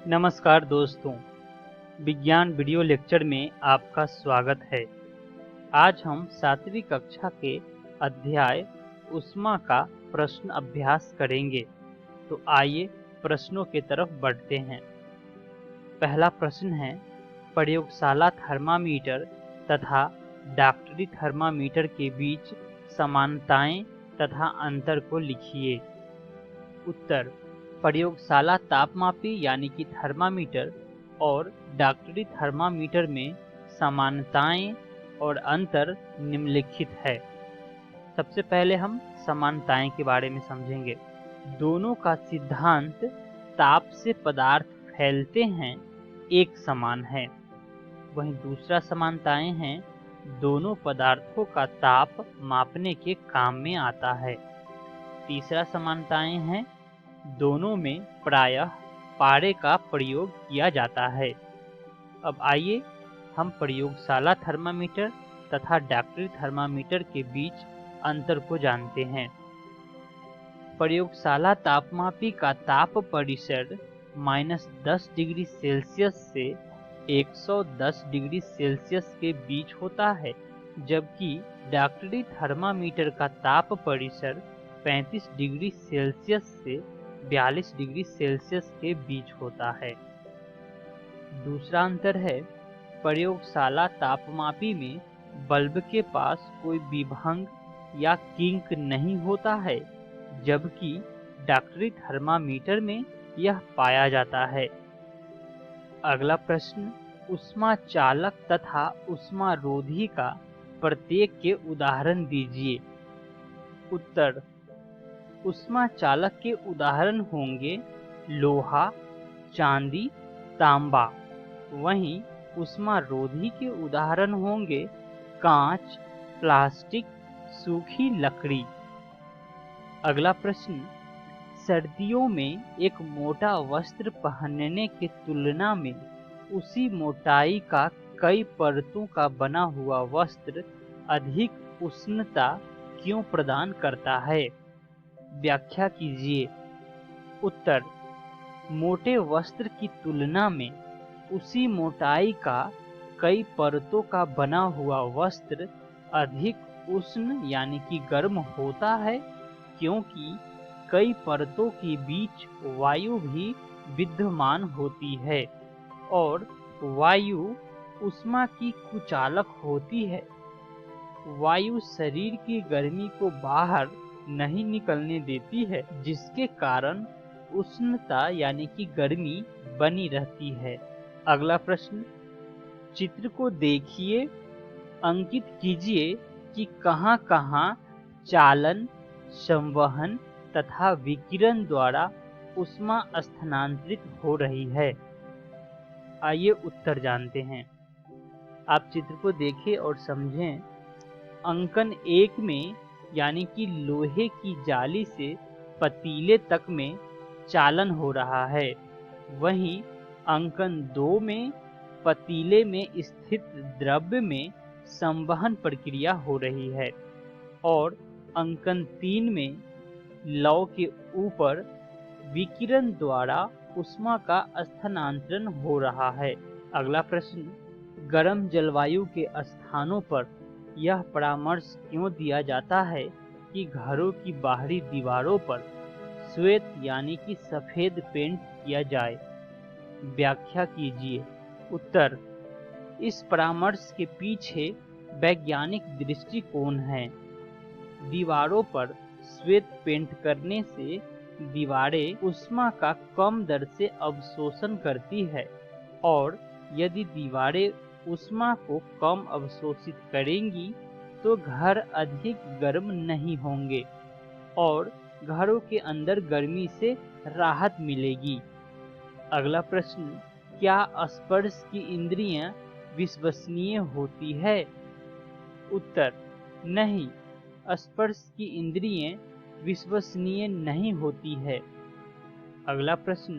नमस्कार दोस्तों, विज्ञान वीडियो लेक्चर में आपका स्वागत है। आज हम 7वीं कक्षा के अध्याय ऊष्मा का प्रश्न अभ्यास करेंगे। तो आइए प्रश्नों की तरफ बढ़ते हैं। पहला प्रश्न है, प्रयोगशाला थर्मामीटर तथा डॉक्टरी थर्मामीटर के बीच समानताएं तथा अंतर को लिखिए। उत्तर, प्रयोगशाला तापमापी यानी कि थर्मामीटर और डॉक्टरी थर्मामीटर में समानताएं और अंतर निम्नलिखित है। सबसे पहले हम समानताएं के बारे में समझेंगे। दोनों का सिद्धांत ताप से पदार्थ फैलते हैं एक समान है। वहीं दूसरा समानताएं हैं, दोनों पदार्थों का ताप मापने के काम में आता है। तीसरा समानताएं हैं, दोनों में प्रायः पारे का प्रयोग किया जाता है। अब आइए हम प्रयोगशाला थर्मामीटर तथा डॉक्टरी थर्मामीटर के बीच अंतर को जानते हैं। प्रयोगशाला तापमापी का ताप परिसर -10 डिग्री सेल्सियस से 110 डिग्री सेल्सियस के बीच होता है, जबकि डॉक्टरी थर्मामीटर का ताप परिसर 35 डिग्री सेल्सियस से 42 डिग्री सेल्सियस के बीच होता है। दूसरा अंतर है, प्रयोगशाला तापमापी में बल्ब के पास कोई विभंग या किंक नहीं होता है, जबकि डॉक्टरी थर्मामीटर में यह पाया जाता है। अगला प्रश्न, ऊष्मा चालक तथा ऊष्मा रोधी का प्रत्येक के उदाहरण दीजिए। उत्तर, ऊष्मा चालक के उदाहरण होंगे लोहा, चांदी, तांबा। वहीं ऊष्मा रोधी के उदाहरण होंगे कांच, प्लास्टिक, सूखी लकड़ी। अगला प्रश्न, सर्दियों में एक मोटा वस्त्र पहनने की तुलना में उसी मोटाई का कई परतों का बना हुआ वस्त्र अधिक उष्णता क्यों प्रदान करता है? व्याख्या कीजिए। उत्तर, मोटे वस्त्र की तुलना में उसी मोटाई का कई परतों का बना हुआ वस्त्र अधिक उष्ण यानी कि गर्म होता है, क्योंकि कई परतों के बीच वायु भी विद्यमान होती है और वायु ऊष्मा की कुचालक होती है। वायु शरीर की गर्मी को बाहर नहीं निकलने देती है, जिसके कारण उष्णता यानी कि गर्मी बनी रहती है। अगला प्रश्न, चित्र को देखिए, अंकित कीजिए कि कहां-कहां चालन, संवहन तथा विकिरण द्वारा ऊष्मा स्थानांतरित हो रही है। आइए उत्तर जानते हैं। आप चित्र को देखें और समझें। अंकन 1 में यानी कि लोहे की जाली से पतीले तक में चालन हो रहा है। वहीं अंकन 2 में पतीले में स्थित द्रव्य में संवहन प्रक्रिया हो रही है और अंकन 3 में लौ के ऊपर विकिरण द्वारा ऊष्मा का स्थानांतरण हो रहा है। अगला प्रश्न, गर्म जलवायु के स्थानों पर यह परामर्श क्यों दिया जाता है कि घरों की बाहरी दीवारों पर श्वेत यानी कि सफेद पेंट किया जाए? व्याख्या कीजिए। उत्तर, इस परामर्श के पीछे वैज्ञानिक दृष्टिकोण है। दीवारों पर श्वेत पेंट करने से दीवारें ऊष्मा का कम दर से अवशोषण करती है और यदि दीवारें ऊष्मा को कम अवशोषित करेंगी तो घर अधिक गर्म नहीं होंगे और घरों के अंदर गर्मी से राहत मिलेगी। अगला प्रश्न, क्या स्पर्श की इंद्रियां विश्वसनीय होती है? उत्तर, नहीं, स्पर्श की इंद्रियां विश्वसनीय नहीं होती है। अगला प्रश्न,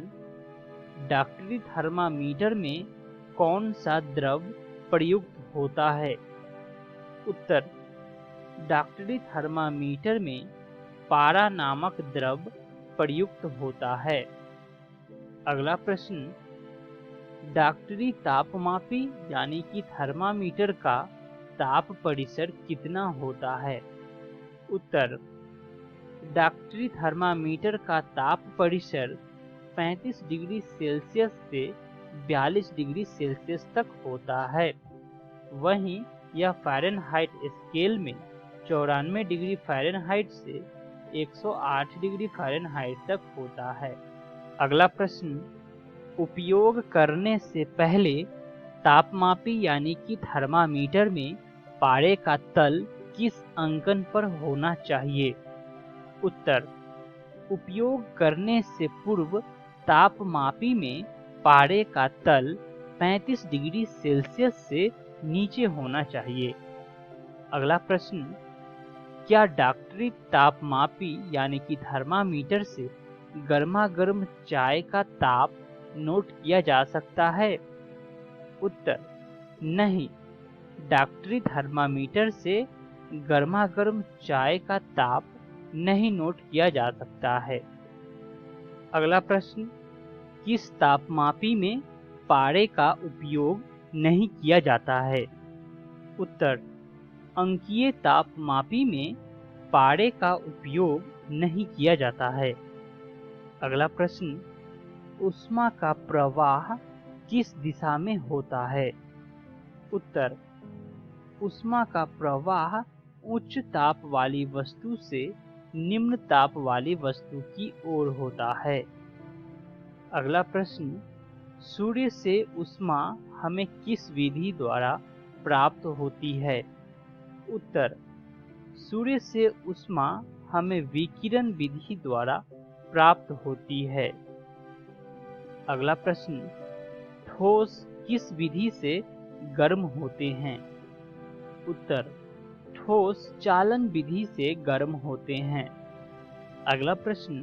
डॉक्टरी थर्मामीटर में कौन सा द्रव प्रयुक्त होता है? उत्तर, डॉक्टरी थर्मामीटर में पारा नामक द्रव प्रयुक्त होता है। अगला प्रश्न, डॉक्टरी तापमापी यानी कि थर्मामीटर का ताप परिसर कितना होता है? उत्तर, डॉक्टरी थर्मामीटर का ताप परिसर 35 डिग्री सेल्सियस से 42 डिग्री सेल्सियस तक होता है। वहीं यह फ़ारेनहाइट स्केल में 94 डिग्री फ़ारेनहाइट से 108 डिग्री फ़ारेनहाइट तक होता है। अगला प्रश्न, उपयोग करने से पहले तापमापी यानी कि थर्मामीटर में पारे का तल किस अंकन पर होना चाहिए? उत्तर, उपयोग करने से पूर्व तापमापी में पारे का तल 35 डिग्री सेल्सियस से नीचे होना चाहिए। अगला प्रश्न, क्या डॉक्टरी तापमापी यानी कि थर्मामीटर से गर्मा गर्म चाय का ताप नोट किया जा सकता है? उत्तर, नहीं, डॉक्टरी थर्मामीटर से गर्मा गर्म चाय का ताप नहीं नोट किया जा सकता है। अगला प्रश्न, किस तापमापी में पारे का उपयोग नहीं किया जाता है? उत्तर, अंकीय तापमापी में पारे का उपयोग नहीं किया जाता है। अगला प्रश्न, ऊष्मा का प्रवाह किस दिशा में होता है? उत्तर, ऊष्मा का प्रवाह उच्च ताप वाली वस्तु से निम्न ताप वाली वस्तु की ओर होता है। अगला प्रश्न, सूर्य से ऊष्मा हमें किस विधि द्वारा प्राप्त होती है? उत्तर, सूर्य से ऊष्मा हमें विकिरण विधि द्वारा प्राप्त होती है। अगला प्रश्न, ठोस किस विधि से गर्म होते हैं? उत्तर, ठोस चालन विधि से गर्म होते हैं। अगला प्रश्न,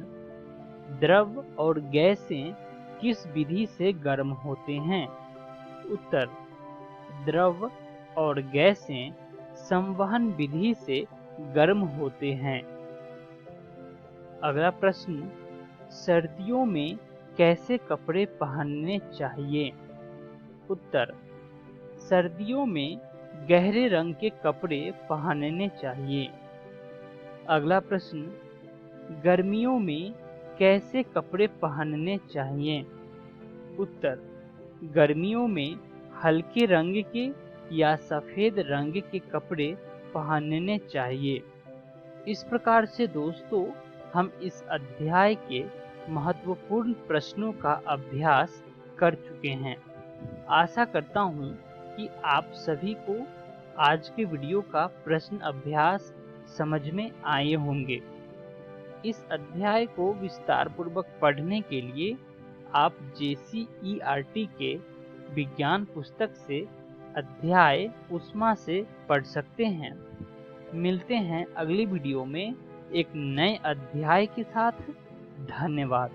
द्रव और गैसें किस विधि से गर्म होते हैं? उत्तर, द्रव और गैसें संवहन विधि से गर्म होते हैं। अगला प्रश्न, सर्दियों में कैसे कपड़े पहनने चाहिए? उत्तर, सर्दियों में गहरे रंग के कपड़े पहनने चाहिए। अगला प्रश्न, गर्मियों में कैसे कपड़े पहनने चाहिए? उत्तर, गर्मियों में हल्के रंग के या सफ़ेद रंग के कपड़े पहनने चाहिए। इस प्रकार से दोस्तों हम इस अध्याय के महत्वपूर्ण प्रश्नों का अभ्यास कर चुके हैं। आशा करता हूँ कि आप सभी को आज के वीडियो का प्रश्न अभ्यास समझ में आए होंगे। इस अध्याय को विस्तार पूर्वक पढ़ने के लिए आप JCERT के विज्ञान पुस्तक से अध्याय ऊष्मा से पढ़ सकते हैं। मिलते हैं अगली वीडियो में एक नए अध्याय के साथ। धन्यवाद।